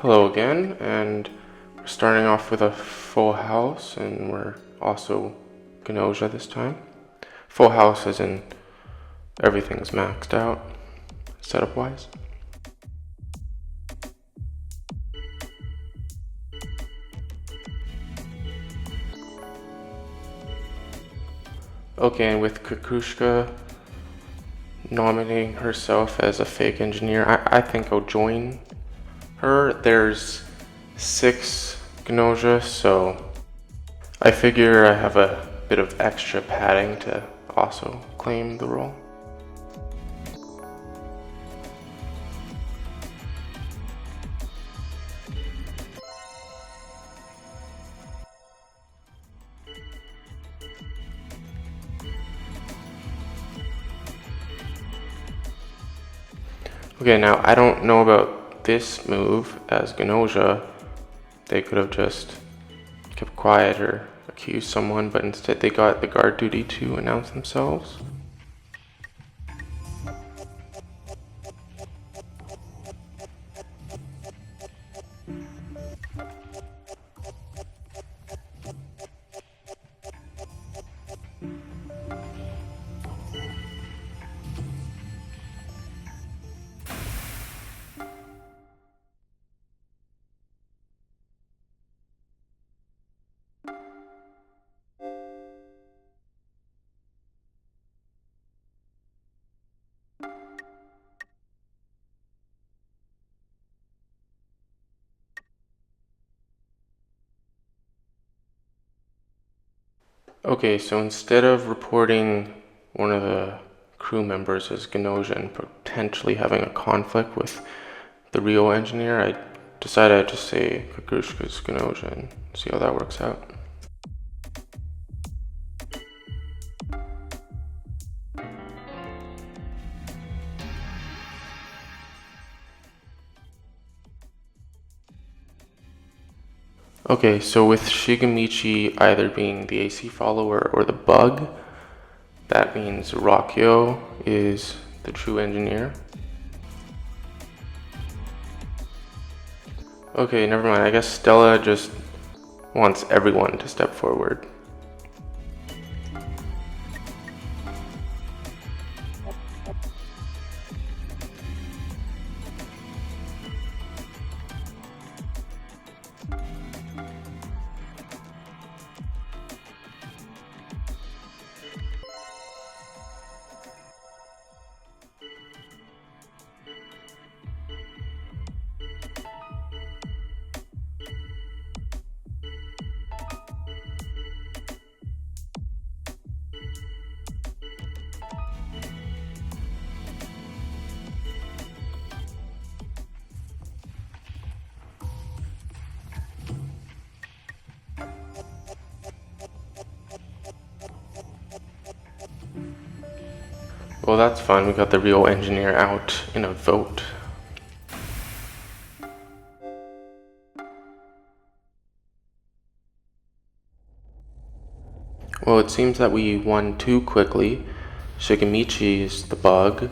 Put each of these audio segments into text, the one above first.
Hello again, and we're starting off with a full house, and we're also Gnosia this time. Full house as in everything's maxed out, setup-wise. Okay, and with Kukushka nominating herself as a fake engineer, I think I'll join her. There's 6 Gnosia, so I figure I have a bit of extra padding to also claim the role. Okay, now I don't know about this move as Gnosia. They could have just kept quiet or accused someone, but instead they got the guard duty to announce themselves. Okay, so instead of reporting one of the crew members as Gnosia and potentially having a conflict with the real engineer, I decided I'd just say Kukushka's Gnosia and see how that works out. Okay, so with Shigemichi either being the AC follower or the bug, that means Rakyo is the true engineer. Okay, never mind. I guess Stella just wants everyone to step forward. Well, that's fun. We got the real engineer out in a vote. Well, it seems that we won too quickly. Shigemichi is the bug.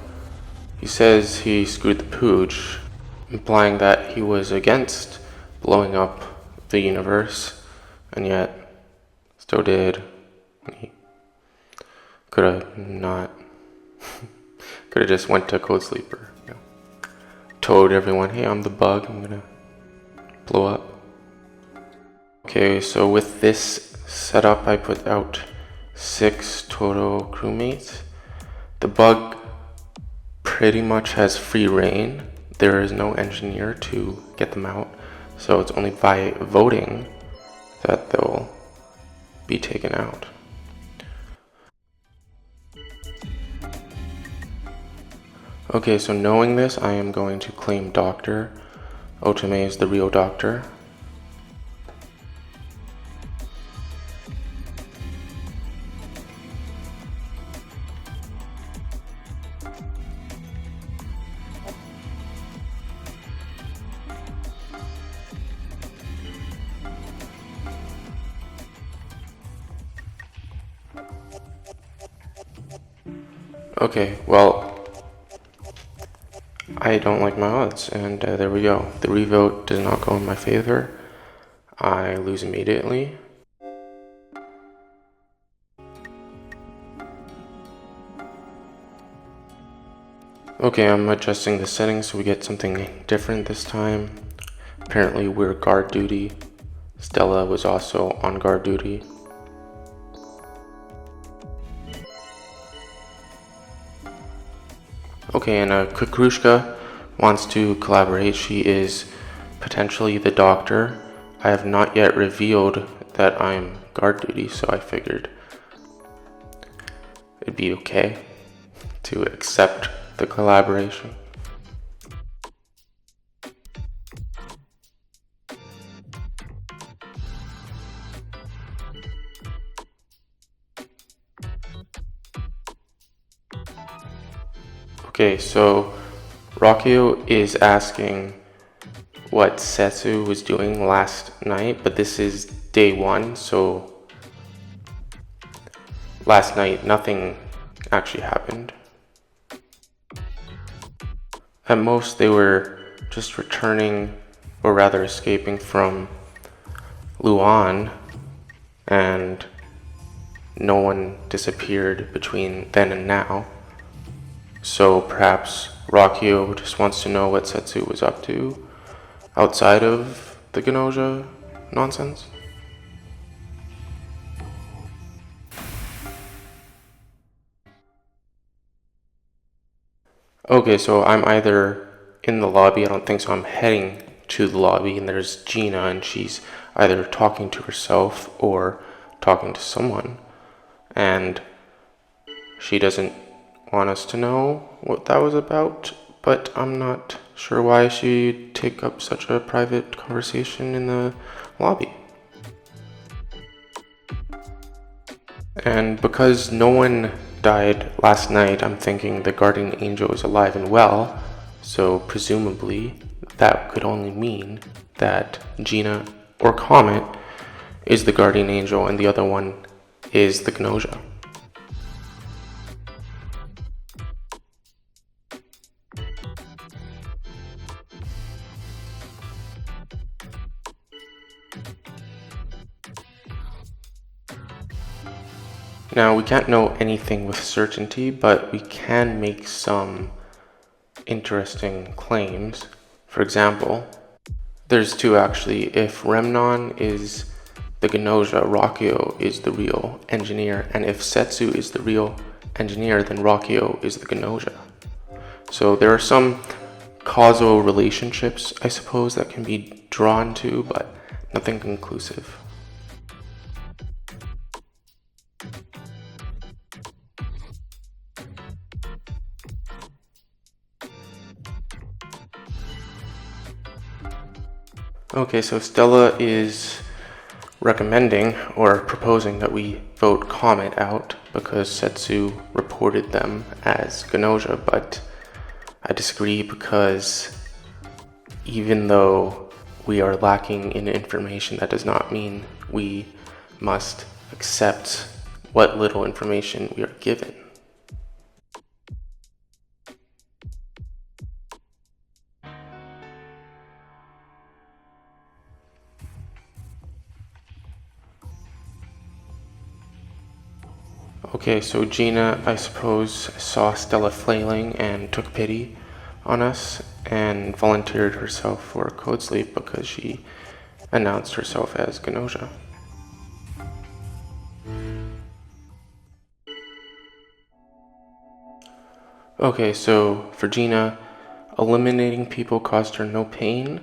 He says he screwed the pooch, implying that he was against blowing up the universe, and yet still did. He could have not. Could have just went to Code Sleeper. Told everyone, hey, I'm the bug, I'm gonna blow up. Okay, so with this setup, I put out 6 total crewmates. The bug pretty much has free reign. There is no engineer to get them out, so it's only by voting that they'll be taken out. Okay, so knowing this, I am going to claim Doctor. Otome is the real doctor. Okay, well, I don't like my odds, and there we go. The revote does not go in my favor. I lose immediately. Okay, I'm adjusting the settings so we get something different this time. Apparently we're guard duty. Stella was also on guard duty. Okay, and Kukrushka wants to collaborate. She is potentially the doctor. I have not yet revealed that I'm guard duty, so I figured it'd be okay to accept the collaboration. Okay, so Rakio is asking what Setsu was doing last night, but this is day one, so last night nothing actually happened. At most they were just returning, or rather escaping from Luan, and no one disappeared between then and now. So perhaps Rakio just wants to know what Setsu was up to outside of the Gnosia nonsense. Okay, so I'm either in the lobby, I don't think so, I'm heading to the lobby, and there's Gina, and she's either talking to herself or talking to someone, and she doesn't want us to know what that was about, but I'm not sure why she'd take up such a private conversation in the lobby. And because no one died last night, I'm thinking the guardian angel is alive and well, so presumably that could only mean that Gina or Comet is the guardian angel and the other one is the Gnosia. Now, we can't know anything with certainty, but we can make some interesting claims. For example, there's two actually. If Remnon is the Gnosia, Rakio is the real engineer, and if Setsu is the real engineer, then Rakio is the Gnosia. So there are some causal relationships, I suppose, that can be drawn to, but nothing conclusive. Okay, so Stella is recommending or proposing that we vote Comet out because Setsu reported them as Gnosia, but I disagree because even though we are lacking in information, that does not mean we must accept what little information we are given. Okay, so Gina, I suppose, saw Stella flailing and took pity on us and volunteered herself for code sleep because she announced herself as Gnosia. Okay, so for Gina, eliminating people caused her no pain.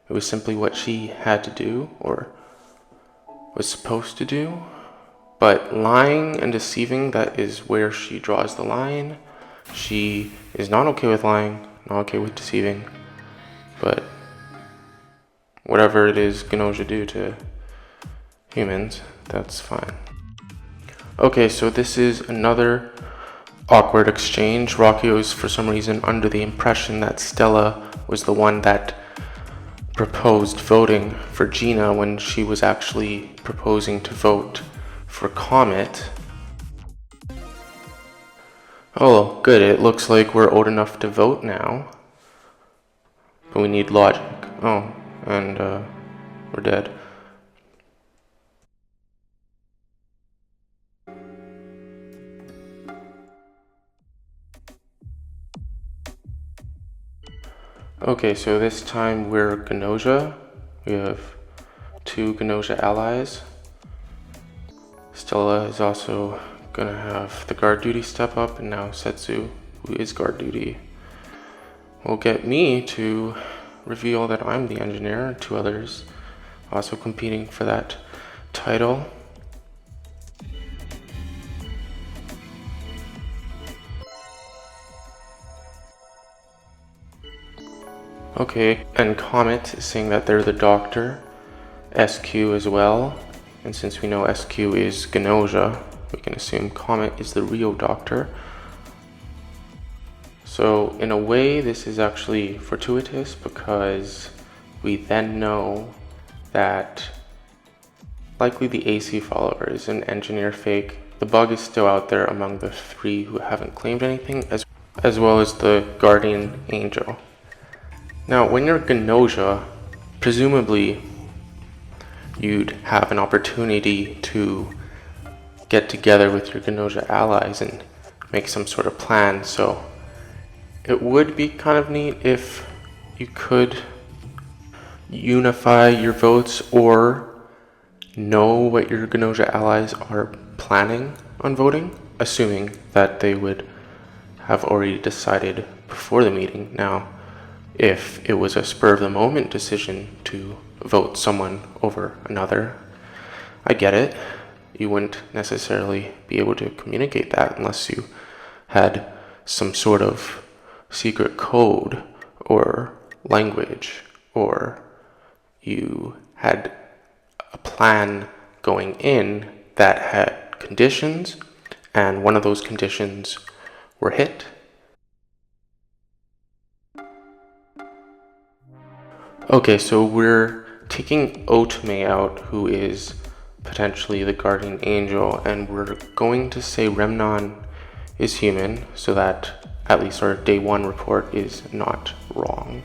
It was simply what she had to do or was supposed to do. But lying and deceiving, that is where she draws the line. She is not okay with lying, not okay with deceiving, but whatever it is Gnosia do to humans, that's fine. Okay, so this is another awkward exchange. Rakio is for some reason under the impression that Stella was the one that proposed voting for Gina when she was actually proposing to vote for Comet. Oh, good. It looks like we're old enough to vote now. But we need logic. Oh, and we're dead. Okay, so this time we're Gnosia. We have 2 Gnosia allies. Stella is also gonna have the guard duty step up, and now Setsu, who is guard duty, will get me to reveal that I'm the engineer. 2 others also competing for that title. Okay, and Comet is saying that they're the doctor, SQ as well, and since we know SQ is Gnosia, we can assume Comet is the real doctor. So in a way, this is actually fortuitous because we then know that likely the AC follower is an engineer fake. The bug is still out there among the 3 who haven't claimed anything, as well as the guardian angel. Now, when you're Gnosia, presumably you'd have an opportunity to get together with your Gnosia allies and make some sort of plan. So it would be kind of neat if you could unify your votes or know what your Gnosia allies are planning on voting, assuming that they would have already decided before the meeting. Now, if it was a spur of the moment decision to vote someone over another, I get it. You wouldn't necessarily be able to communicate that unless you had some sort of secret code or language, or you had a plan going in that had conditions, and one of those conditions were hit. Okay, so we're taking Otome out, who is potentially the guardian angel, and we're going to say Remnon is human so that at least our day 1 report is not wrong.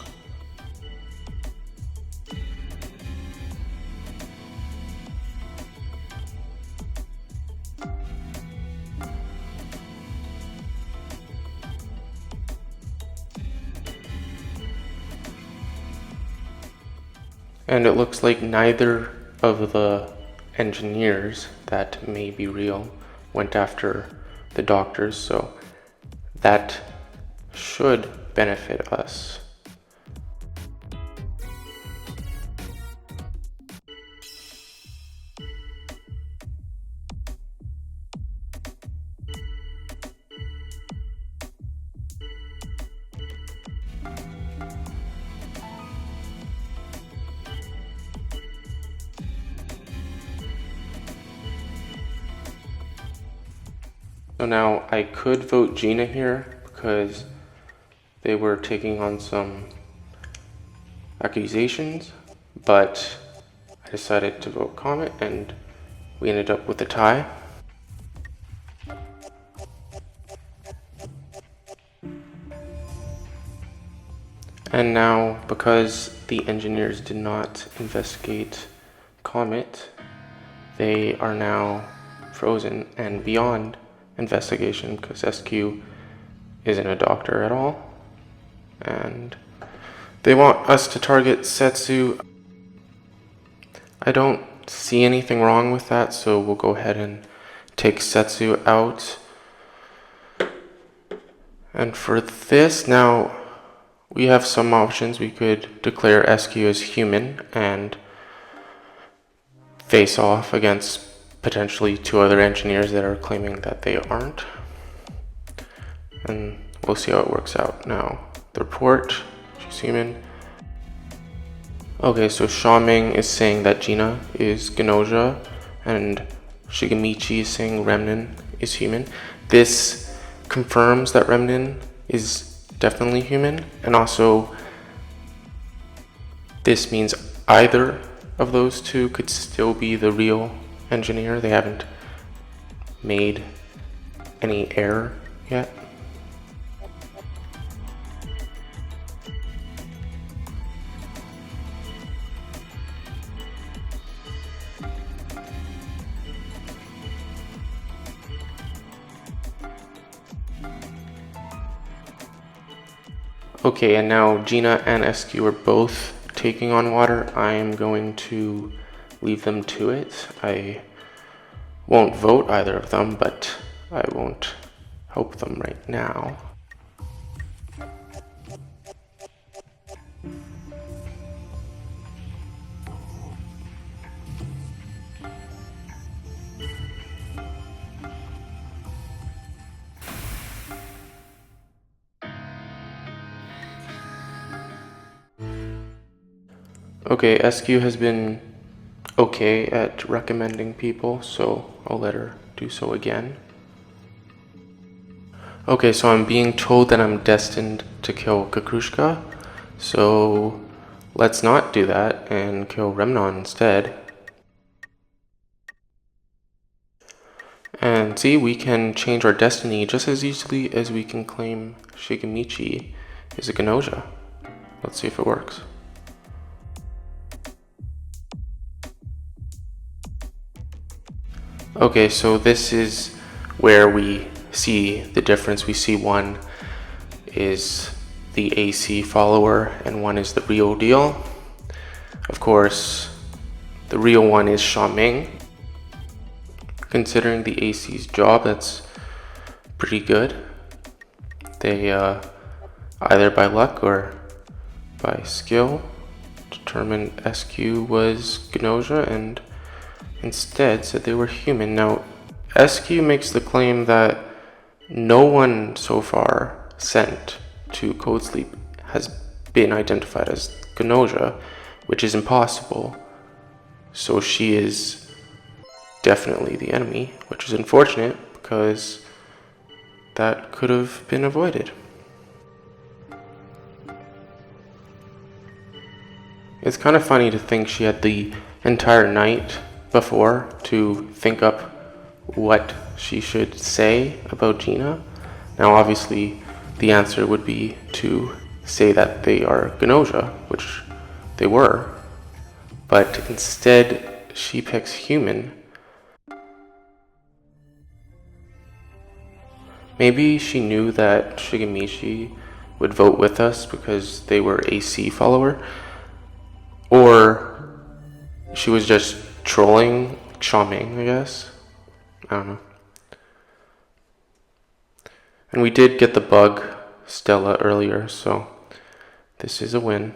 And it looks like neither of the engineers that may be real went after the doctors, so that should benefit us. So now I could vote Gina here because they were taking on some accusations, but I decided to vote Comet and we ended up with a tie. And now, because the engineers did not investigate Comet, they are now frozen and beyond investigation because SQ isn't a doctor at all. And they want us to target Setsu. I don't see anything wrong with that, so we'll go ahead and take Setsu out. And for this, now we have some options. We could declare SQ as human and face off against potentially 2 other engineers that are claiming that they aren't. And we'll see how it works out. Now, the report, she's human. Okay, so Xiaoming is saying that Gina is Gnosia, and Shigemichi is saying Remnin is human. This confirms that Remnin is definitely human, and also this means either of those 2 could still be the real engineer. They haven't made any error yet. Okay, and now Gina and SQ are both taking on water. I'm going to leave them to it. I won't vote either of them, but I won't help them right now. Okay, SQ has been okay at recommending people, so I'll let her do so again. Okay, so I'm being told that I'm destined to kill Kakrushka, so let's not do that and kill Remnon instead. And see, we can change our destiny just as easily as we can claim Shigemichi is a Gnosia. Let's see if it works. Okay, so this is where we see the difference. We see one is the AC follower and one is the real deal. Of course, the real one is Xiaoming. Considering the AC's job, that's pretty good. They either by luck or by skill determined SQ was Gnosia and instead said they were human. Now, SQ makes the claim that no one so far sent to Code Sleep has been identified as Gnosia, which is impossible. So she is definitely the enemy, which is unfortunate because that could have been avoided. It's kind of funny to think she had the entire night before to think up what she should say about Gina. Now obviously the answer would be to say that they are Gnosia, which they were, but instead she picks human. Maybe she knew that Shigemichi would vote with us because they were AC follower, or she was just trolling Xiaoming, I guess. I don't know. And we did get the bug Stella earlier, so this is a win.